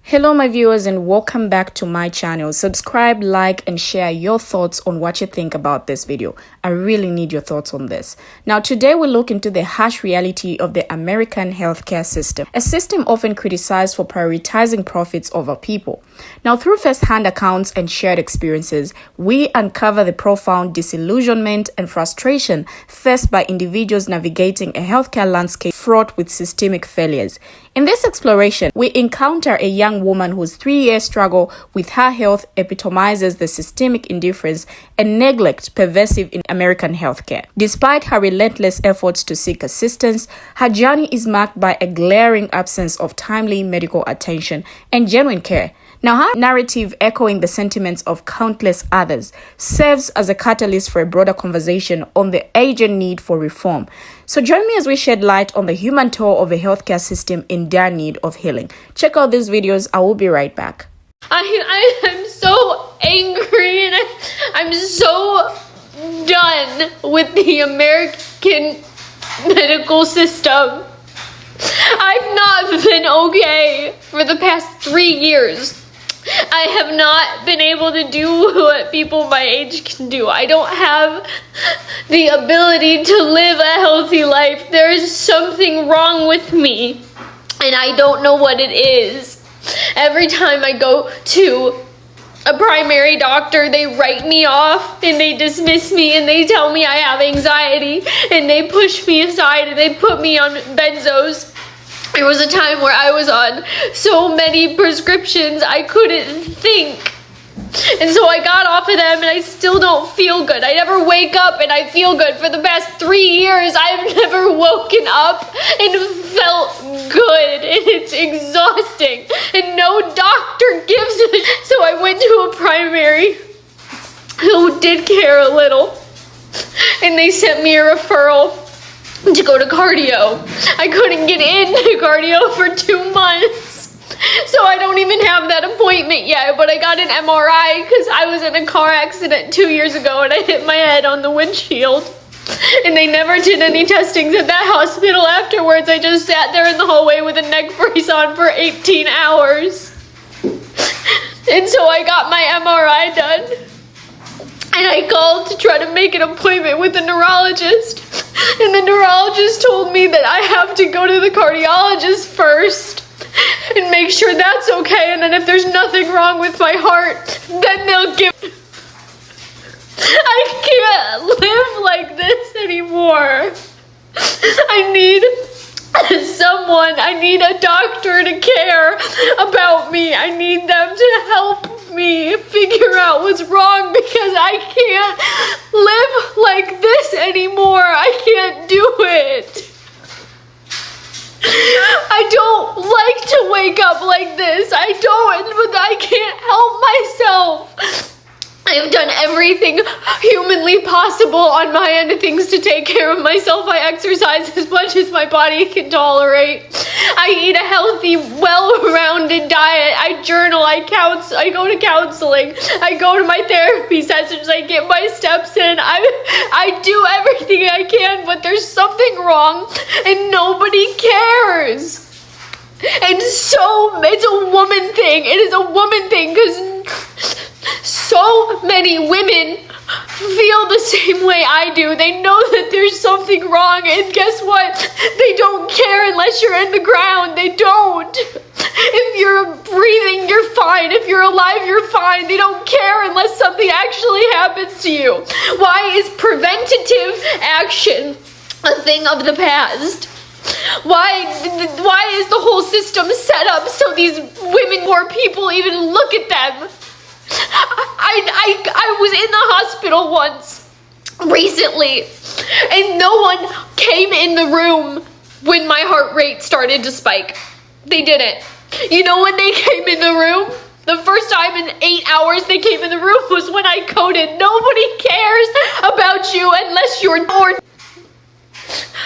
Hello my viewers and welcome back to my channel. Subscribe, like and share your thoughts on what you think about this video. I really need your thoughts on this. Now today we look into the harsh reality of the American healthcare system, a system often criticized for prioritizing profits over people. Now through first-hand accounts and shared experiences, we uncover the profound disillusionment and frustration faced by individuals navigating a healthcare landscape fraught with systemic failures. In this exploration, we encounter a young woman whose 3-year struggle with her health epitomizes the systemic indifference and neglect pervasive in American healthcare. Despite her relentless efforts to seek assistance, her journey is marked by a glaring absence of timely medical attention and genuine care. Now, her narrative, echoing the sentiments of countless others, serves as a catalyst for a broader conversation on the urgent need for reform. So join me as we shed light on the human toll of a healthcare system in dire need of healing. Check out these videos. I will be right back. I am so angry and I'm so done with the American medical system. I've not been okay for the past 3 years. I have not been able to do what people my age can do. I don't have the ability to live a healthy life. There is something wrong with me, and I don't know what it is. Every time I go to a primary doctor, they write me off and they dismiss me and they tell me I have anxiety and they push me aside and they put me on benzos. There was a time where I was on so many prescriptions I couldn't think. And so I got off of them and I still don't feel good. I never wake up and I feel good. For the past 3 years, I've never woken up and felt good. And it's exhausting. And no doctor gives a So I went to a primary who did care a little. And they sent me a referral to go to cardio. I couldn't get into cardio for 2 months. So I don't even have that appointment yet, but I got an MRI because I was in a car accident 2 years ago and I hit my head on the windshield. And they never did any testings at that hospital afterwards. I just sat there in the hallway with a neck brace on for 18 hours. And so I got my MRI done. And I called to try to make an appointment with a neurologist. And the neurologist told me that I have to go to the cardiologist first and make sure that's okay. And then if there's nothing wrong with my heart, then they'll give. I can't live like this anymore. I need someone. I need a doctor to care about me. I need them to help me figure out what's wrong because I can't live like this anymore. I can't do it. I don't like to wake up like this. I don't, but I can't help myself. I have done everything humanly possible on my end of things to take care of myself. I exercise as much as my body can tolerate. I eat a healthy, well-rounded diet. I journal, I go to counseling. I go to my therapy sessions. I get my steps in. I do everything I can, but there's something wrong and nobody cares. And so it's a woman thing. It is a woman thing because so many women feel the same way I do. They know that there's something wrong, and guess what? They don't care unless you're in the ground. They don't. If you're breathing, you're fine. If you're alive, you're fine. They don't care unless something actually happens to you. Why is preventative action a thing of the past? Why is the whole system set up so these women, more people even look at them? I was in the hospital once recently and no one came in the room when my heart rate started to spike. They didn't. You know when they came in the room? The first time in 8 hours they came in the room was when I coded. Nobody cares about you unless you're bored.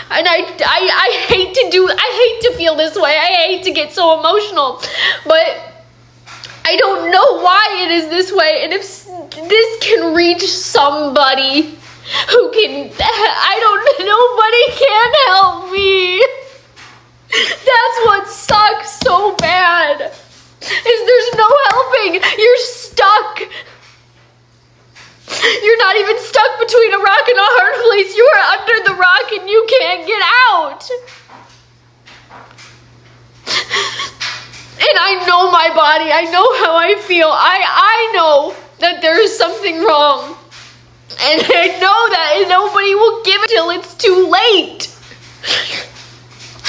And I hate to feel this way. I hate to get so emotional, but I don't know why it is this way, and if this can reach somebody who can, nobody can help me. That's what sucks so bad, is under the rock and you can't get out. And I know my body. I know how I feel. I know that there is something wrong. And I know that nobody will give it till it's too late.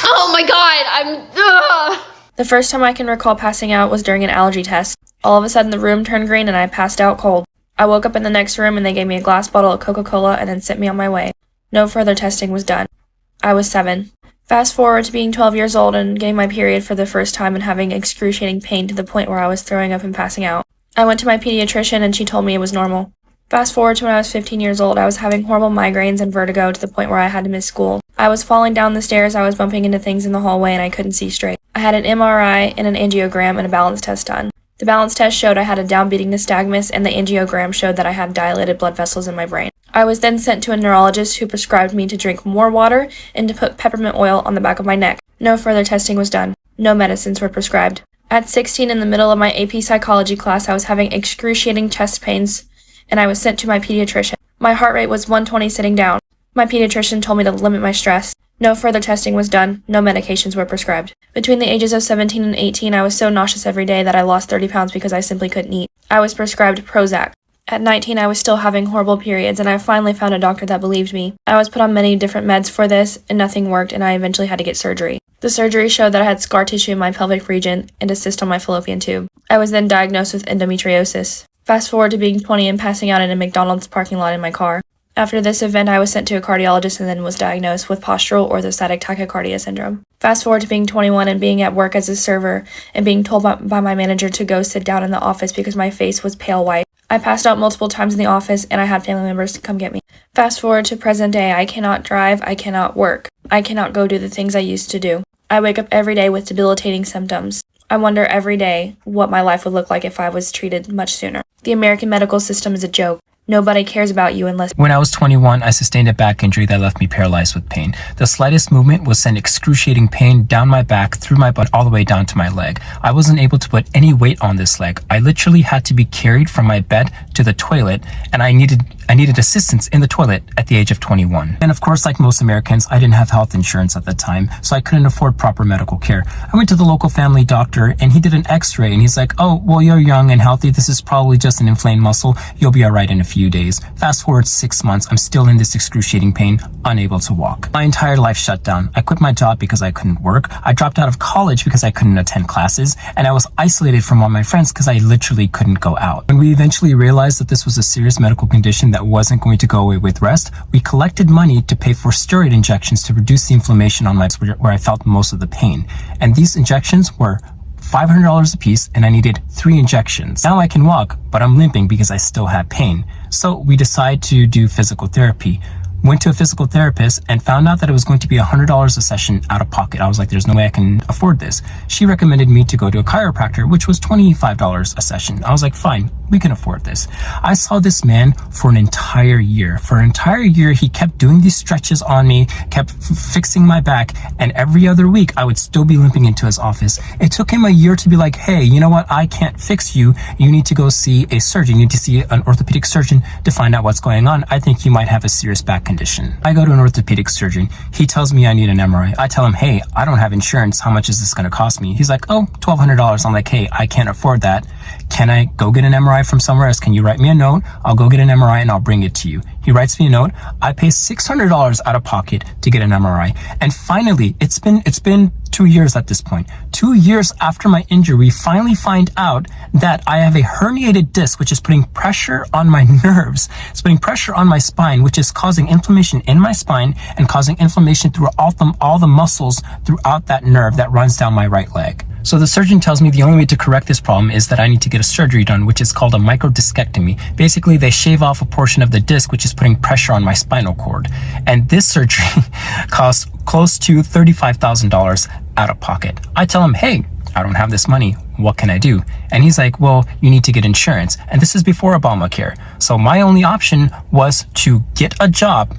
Oh my God, The first time I can recall passing out was during an allergy test. All of a sudden the room turned green and I passed out cold. I woke up in the next room and they gave me a glass bottle of Coca-Cola and then sent me on my way. No further testing was done. I was 7. Fast forward to being 12 years old and getting my period for the first time and having excruciating pain to the point where I was throwing up and passing out. I went to my pediatrician and she told me it was normal. Fast forward to when I was 15 years old, I was having horrible migraines and vertigo to the point where I had to miss school. I was falling down the stairs, I was bumping into things in the hallway, and I couldn't see straight. I had an MRI and an angiogram and a balance test done. The balance test showed I had a downbeating nystagmus, and the angiogram showed that I had dilated blood vessels in my brain. I was then sent to a neurologist who prescribed me to drink more water and to put peppermint oil on the back of my neck. No further testing was done. No medicines were prescribed. At 16, in the middle of my AP psychology class, I was having excruciating chest pains, and I was sent to my pediatrician. My heart rate was 120 sitting down. My pediatrician told me to limit my stress. No further testing was done. No medications were prescribed. Between the ages of 17 and 18, I was so nauseous every day that I lost 30 pounds because I simply couldn't eat. I was prescribed Prozac. At 19, I was still having horrible periods, and I finally found a doctor that believed me. I was put on many different meds for this, and nothing worked, and I eventually had to get surgery. The surgery showed that I had scar tissue in my pelvic region and a cyst on my fallopian tube. I was then diagnosed with endometriosis. Fast forward to being 20 and passing out in a McDonald's parking lot in my car. After this event, I was sent to a cardiologist and then was diagnosed with postural orthostatic tachycardia syndrome. Fast forward to being 21 and being at work as a server and being told by my manager to go sit down in the office because my face was pale white. I passed out multiple times in the office and I had family members to come get me. Fast forward to present day, I cannot drive, I cannot work. I cannot go do the things I used to do. I wake up every day with debilitating symptoms. I wonder every day what my life would look like if I was treated much sooner. The American medical system is a joke. Nobody cares about you unless... When I was 21, I sustained a back injury that left me paralyzed with pain. The slightest movement would send excruciating pain down my back, through my butt, all the way down to my leg. I wasn't able to put any weight on this leg. I literally had to be carried from my bed to the toilet, and I needed assistance in the toilet at the age of 21. And of course, like most Americans, I didn't have health insurance at the time, so I couldn't afford proper medical care. I went to the local family doctor, and he did an x-ray, and he's like, oh, well, you're young and healthy. This is probably just an inflamed muscle. You'll be all right in a few days. Fast forward 6 months, I'm still in this excruciating pain, unable to walk. My entire life shut down. I quit my job because I couldn't work. I dropped out of college because I couldn't attend classes, and I was isolated from all my friends because I literally couldn't go out. When we eventually realized that this was a serious medical condition that wasn't going to go away with rest, we collected money to pay for steroid injections to reduce the inflammation on my where I felt most of the pain. And these injections were $500 a piece, and I needed 3 injections. Now I can walk, but I'm limping because I still have pain. So we decided to do physical therapy. Went to a physical therapist and found out that it was going to be $100 a session out of pocket. I was like, there's no way I can afford this. She recommended me to go to a chiropractor, which was $25 a session. I was like, fine, we can afford this. I saw this man for an entire year. For an entire year, he kept doing these stretches on me, kept fixing my back, and every other week I would still be limping into his office. It took him a year to be like, hey, you know what? I can't fix you. You need to go see a surgeon. You need to see an orthopedic surgeon to find out what's going on. I think you might have a serious back condition. I go to an orthopedic surgeon. He tells me I need an MRI. I tell him, hey, I don't have insurance. How much is this going to cost me? He's like, oh, $1,200. I'm like, hey, I can't afford that. Can I go get an MRI from somewhere else? Can you write me a note? I'll go get an MRI and I'll bring it to you. He writes me a note. I pay $600 out of pocket to get an MRI. And finally, it's been 2 years at this point. 2 years after my injury, we finally find out that I have a herniated disc, which is putting pressure on my nerves. It's putting pressure on my spine, which is causing inflammation in my spine and causing inflammation through all the muscles throughout that nerve that runs down my right leg. So the surgeon tells me the only way to correct this problem is that I need to get a surgery done, which is called a microdiscectomy. Basically, they shave off a portion of the disc, which is putting pressure on my spinal cord. And this surgery costs close to $35,000 out of pocket. I tell him, hey, I don't have this money. What can I do? And he's like, well, you need to get insurance. And this is before Obamacare. So my only option was to get a job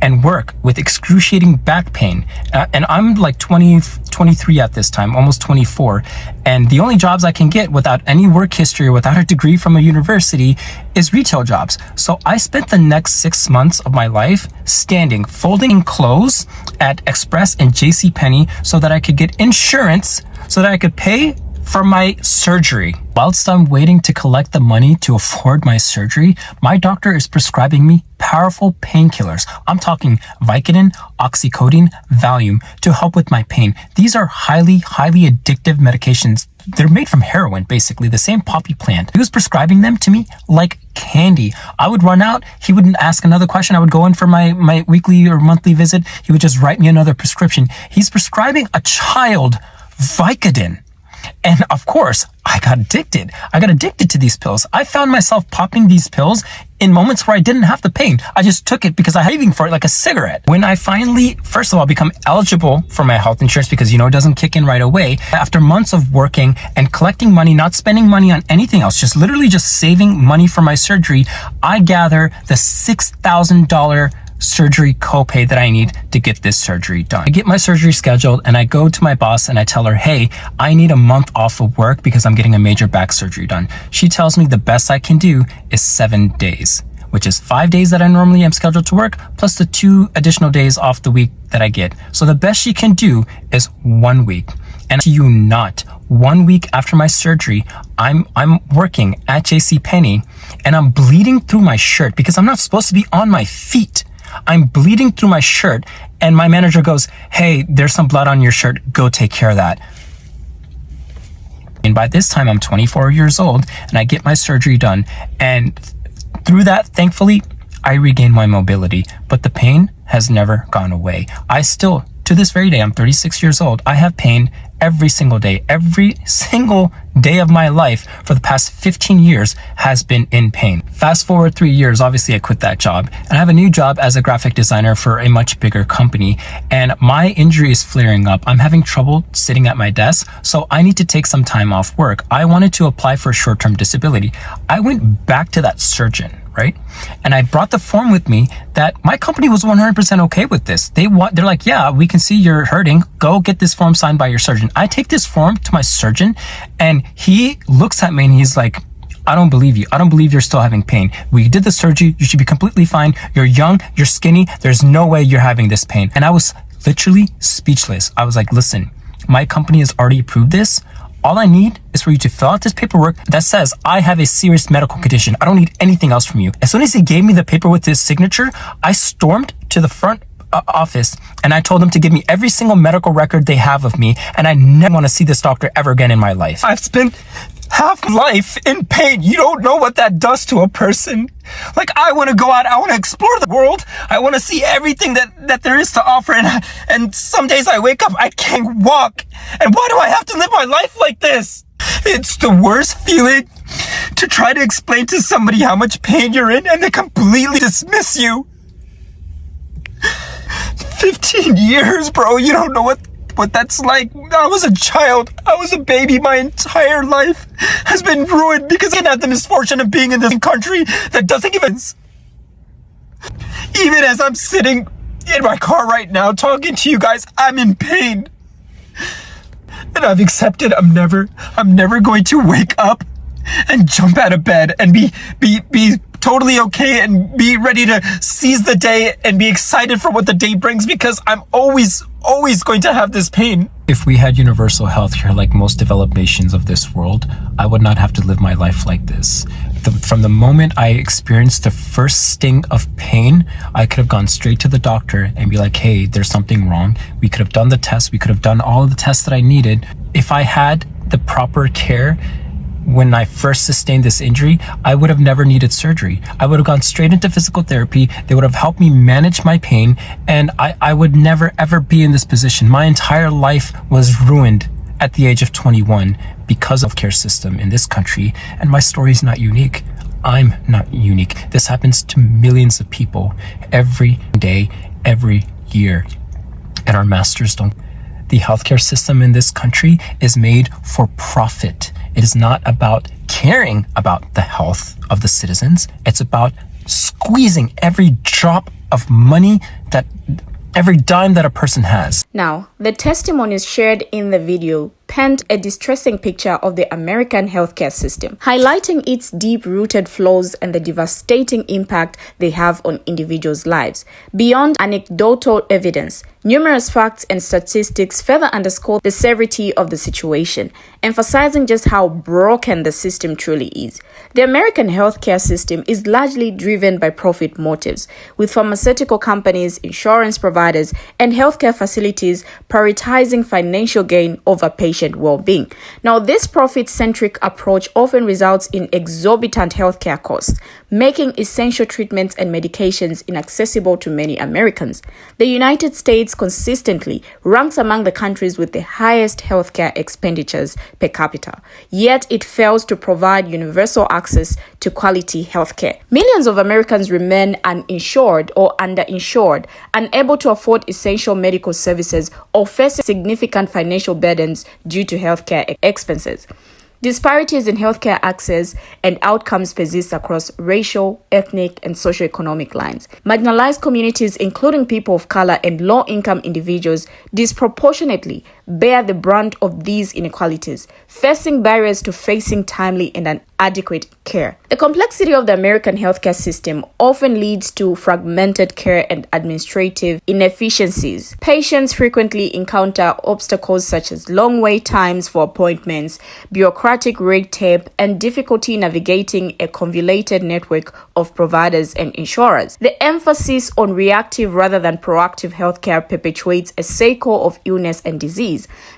and work with excruciating back pain. And I'm like 22 23 at this time, almost 24. And the only jobs I can get without any work history or without a degree from a university is retail jobs. So I spent the next 6 months of my life standing, folding clothes at Express and JCPenney so that I could get insurance so that I could pay for my surgery. Whilst I'm waiting to collect the money to afford my surgery, my doctor is prescribing me powerful painkillers. I'm talking Vicodin, oxycodone, Valium to help with my pain. These are highly addictive medications. They're made from heroin, basically, the same poppy plant. He was prescribing them to me like candy. I would run out. He wouldn't ask another question. I would go in for my weekly or monthly visit. He would just write me another prescription. He's prescribing a child Vicodin. And of course, I got addicted. I got addicted to these pills. I found myself popping these pills in moments where I didn't have the pain. I just took it because I was craving for it like a cigarette. When I finally, first of all, become eligible for my health insurance, because it doesn't kick in right away, after months of working and collecting money, not spending money on anything else, literally just saving money for my surgery, I gather the $6,000 surgery copay that I need to get this surgery done. I get my surgery scheduled and I go to my boss and I tell her, hey, I need a month off of work because I'm getting a major back surgery done. She tells me the best I can do is 7 days, which is 5 days that I normally am scheduled to work, plus the 2 additional days off the week that I get. So the best she can do is 1 week. And not 1 week after my surgery, I'm working at JCPenney and I'm bleeding through my shirt because I'm not supposed to be on my feet. I'm bleeding through my shirt and my manager goes, hey, there's some blood on your shirt. Go take care of that. And by this time, I'm 24 years old and I get my surgery done. And through that, thankfully, I regain my mobility, but the pain has never gone away. I still, to this very day, I'm 36 years old. I have pain every single day. Every single day of my life for the past 15 years has been in pain. Fast forward 3 years, obviously I quit that job and I have a new job as a graphic designer for a much bigger company. And my injury is flaring up. I'm having trouble sitting at my desk, so I need to take some time off work. I wanted to apply for short-term disability. I went back to that surgeon, right? And I brought the form with me that my company was 100% okay with this. They're like, yeah, we can see you're hurting. Go get this form signed by your surgeon. I take this form to my surgeon and he looks at me and he's like, I don't believe you. I don't believe you're still having pain. We did the surgery. You should be completely fine. You're young. You're skinny. There's no way you're having this pain. And I was literally speechless. I was like, listen, my company has already approved this. All I need is for you to fill out this paperwork that says I have a serious medical condition. I don't need anything else from you. As soon as he gave me the paper with his signature, I stormed to the front office and I told them to give me every single medical record they have of me, and I never want to see this doctor ever again in my life. I've spent half life in pain. You don't know what that does to a person. Like, I want to go out, I want to explore the world, I want to see everything that there is to offer, and some days I wake up, I can't walk. And why do I have to live my life like this? It's the worst feeling to try to explain to somebody how much pain you're in and they completely dismiss you. 15 years, bro. You don't know what that's like. I was a child. I was a baby. My entire life has been ruined because I had the misfortune of being in this country that doesn't even... Even as I'm sitting in my car right now talking to you guys, I'm in pain. And I've accepted I'm never going to wake up and jump out of bed and be totally okay and be ready to seize the day and be excited for what the day brings, because I'm always going to have this pain. If we had universal health care like most developed nations of this world, I would not have to live my life like this. From the moment I experienced the first sting of pain, I could have gone straight to the doctor and be like, hey, there's something wrong. We could have done the test. We could have done all of the tests that I needed. If I had the proper care when I first sustained this injury, I would have never needed surgery. I would have gone straight into physical therapy. They would have helped me manage my pain, and I would never ever be in this position. My entire life was ruined at the age of 21 because of the care system in this country, and my story is not unique. I'm not unique. This happens to millions of people every day, every year, and our masters don't. The healthcare system in this country is made for profit. It is not about caring about the health of the citizens. It's about squeezing every drop of money that every dime that a person has. Now, the testimonies shared in the video paint a distressing picture of the American healthcare system, highlighting its deep-rooted flaws and the devastating impact they have on individuals' lives. Beyond anecdotal evidence, numerous facts and statistics further underscore the severity of the situation, emphasizing just how broken the system truly is. The American healthcare system is largely driven by profit motives, with pharmaceutical companies, insurance providers, and healthcare facilities prioritizing financial gain over patient well-being. Now, this profit-centric approach often results in exorbitant healthcare costs, making essential treatments and medications inaccessible to many Americans. The United States consistently ranks among the countries with the highest healthcare expenditures per capita, yet it fails to provide universal access to quality healthcare. Millions of Americans remain uninsured or underinsured, unable to afford essential medical services, or face significant financial burdens due to healthcare expenses. Disparities in healthcare access and outcomes persist across racial, ethnic, and socioeconomic lines. Marginalized communities, including people of color and low-income individuals, disproportionately bear the brunt of these inequalities, facing barriers to facing timely and adequate care. The complexity of the American healthcare system often leads to fragmented care and administrative inefficiencies. Patients frequently encounter obstacles such as long wait times for appointments, bureaucratic red tape, and difficulty navigating a convoluted network of providers and insurers. The emphasis on reactive rather than proactive healthcare perpetuates a cycle of illness and disease.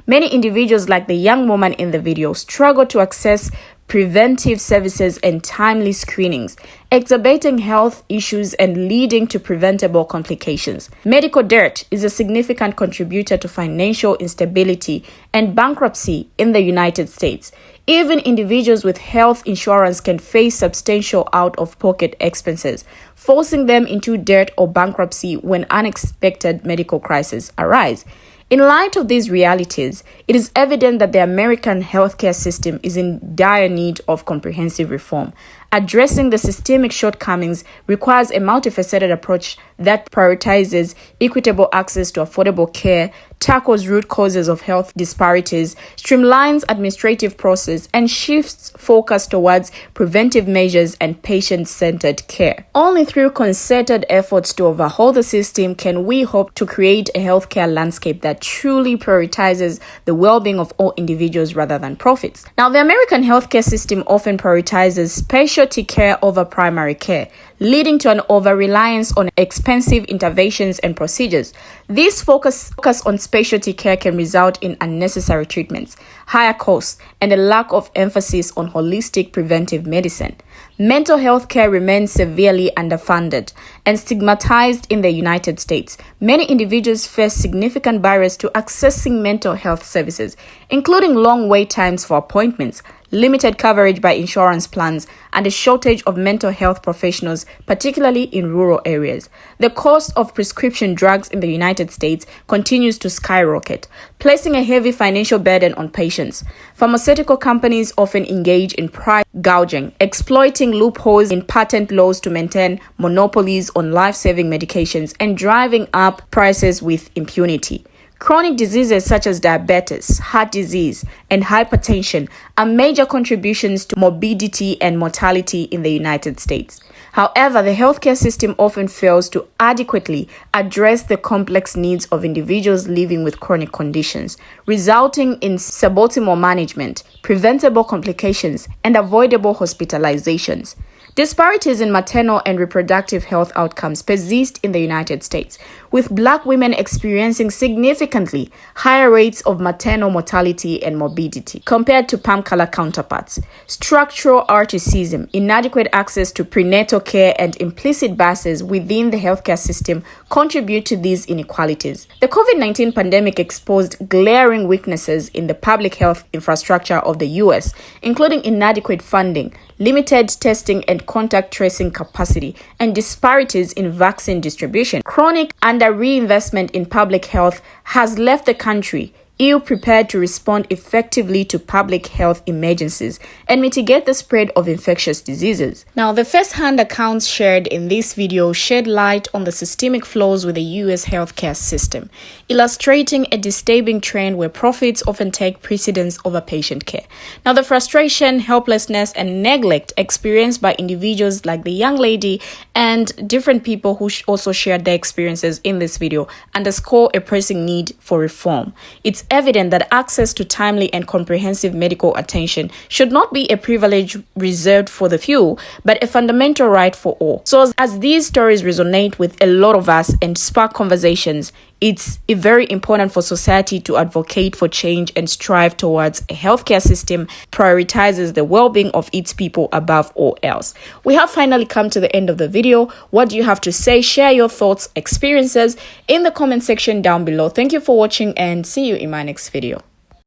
Many individuals, like the young woman in the video, struggle to access preventive services and timely screenings, exacerbating health issues and leading to preventable complications. Medical debt is a significant contributor to financial instability and bankruptcy in the United States. Even individuals with health insurance can face substantial out-of-pocket expenses, forcing them into debt or bankruptcy when unexpected medical crises arise. In light of these realities, it is evident that the American healthcare system is in dire need of comprehensive reform. Addressing the systemic shortcomings requires a multifaceted approach that prioritizes equitable access to affordable care, tackles root causes of health disparities, streamlines administrative process, and shifts focus towards preventive measures and patient-centered care. Only through concerted efforts to overhaul the system can we hope to create a healthcare landscape that truly prioritizes the well-being of all individuals rather than profits. Now, the American healthcare system often prioritizes specialty care over primary care, leading to an over-reliance on expensive interventions and procedures. This focus on specialty care can result in unnecessary treatments, higher costs, and a lack of emphasis on holistic preventive medicine. Mental health care remains severely underfunded and stigmatized in the United States. Many individuals face significant barriers to accessing mental health services, including long wait times for appointments, limited coverage by insurance plans, and a shortage of mental health professionals, particularly in rural areas. The cost of prescription drugs in the United States continues to skyrocket, placing a heavy financial burden on patients. Pharmaceutical companies often engage in price gouging, exploiting loopholes in patent laws to maintain monopolies on life-saving medications, and driving up prices with impunity. Chronic diseases such as diabetes, heart disease, and hypertension are major contributions to morbidity and mortality in the United States. However, the healthcare system often fails to adequately address the complex needs of individuals living with chronic conditions, resulting in suboptimal management, preventable complications, and avoidable hospitalizations. Disparities in maternal and reproductive health outcomes persist in the United States, with Black women experiencing significantly higher rates of maternal mortality and morbidity compared to palm-color counterparts. Structural racism, inadequate access to prenatal care, and implicit biases within the healthcare system contribute to these inequalities. The COVID-19 pandemic exposed glaring weaknesses in the public health infrastructure of the U.S., including inadequate funding, limited testing and contact tracing capacity, and disparities in vaccine distribution. Chronic under-reinvestment in public health has left the country ill-prepared to respond effectively to public health emergencies and mitigate the spread of infectious diseases. Now, the first-hand accounts shared in this video shed light on the systemic flaws with the US healthcare system, illustrating a disturbing trend where profits often take precedence over patient care. Now, the frustration, helplessness, and neglect experienced by individuals like the young lady and different people who also shared their experiences in this video underscore a pressing need for reform. It's evident that access to timely and comprehensive medical attention should not be a privilege reserved for the few, but a fundamental right for all. So as these stories resonate with a lot of us and spark conversations, it's very important for society to advocate for change and strive towards a healthcare system prioritizes the well-being of its people above all else. We have finally come to the end of the video. What do you have to say? Share your thoughts, experiences in the comment section down below. Thank you for watching and see you in my next video.